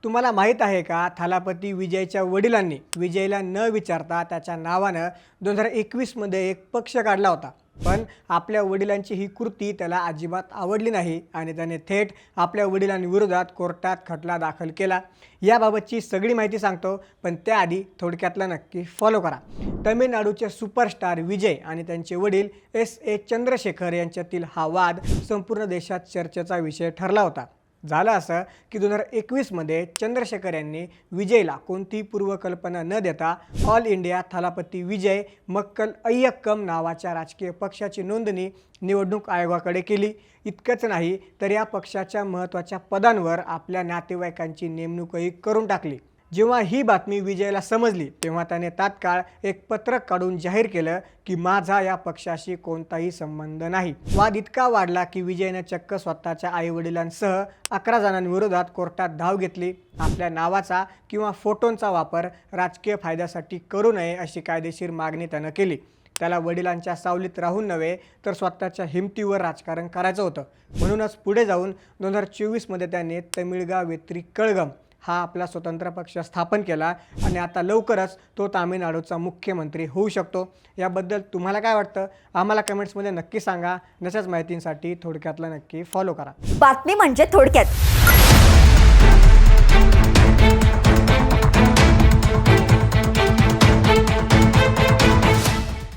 तुम्हाला माहीत आहे का, थालापती विजयच्या वडिलांनी विजयला न विचारता त्याच्या नावानं 2021 मध्ये एक पक्ष काढला होता. पण आपल्या वडिलांची ही कृती त्याला अजिबात आवडली नाही आणि त्याने थेट आपल्या वडिलांविरोधात कोर्टात खटला दाखल केला. याबाबतची सगळी माहिती सांगतो, पण त्याआधी थोडक्यातला नक्की फॉलो करा. तमिळनाडूचे सुपरस्टार विजय आणि त्यांचे वडील S.A. चंद्रशेखर यांच्यातील हा वाद संपूर्ण देशात चर्चेचा विषय ठरला होता. झालं असं की 2021 मध्ये चंद्रशेखर यांनी विजयला कोणतीही पूर्वकल्पना न देता ऑल इंडिया थालापती विजय मक्कल अय्यक्कम नावाच्या राजकीय पक्षाची नोंदणी निवडणूक आयोगाकडे केली. इतकंच नाही तर या पक्षाच्या महत्त्वाच्या पदांवर आपल्या नातेवाईकांची नेमणूकही करून टाकली. जेव्हा ही बातमी विजयला समजली तेव्हा त्याने तात्काळ एक पत्रक काढून जाहीर केलं की माझा या पक्षाशी कोणताही संबंध नाही. वाद इतका वाढला की विजयने चक्क स्वतःच्या आईवडिलांसह 11 जणांविरोधात कोर्टात धाव घेतली. आपल्या नावाचा किंवा फोटोंचा वापर राजकीय फायद्यासाठी करू नये अशी कायदेशीर मागणी त्यानं केली. त्याला वडिलांच्या सावलीत राहून नव्हे तर स्वतःच्या हिमतीवर राजकारण करायचं होतं. म्हणूनच पुढे जाऊन 2024 मध्ये त्याने तमिळगा वेत्री कळगम हा आपला स्वतंत्र पक्ष स्थापन केला आणि आता लवकरच तो तामिळनाडूचा मुख्यमंत्री होऊ शकतो. याबद्दल तुम्हाला काय वाटतं आम्हाला कमेंट्समध्ये नक्की सांगा. नशाच माहितींसाठी थोडक्यातला नक्की फॉलो करा. बातमी म्हणजे थोडक्यात.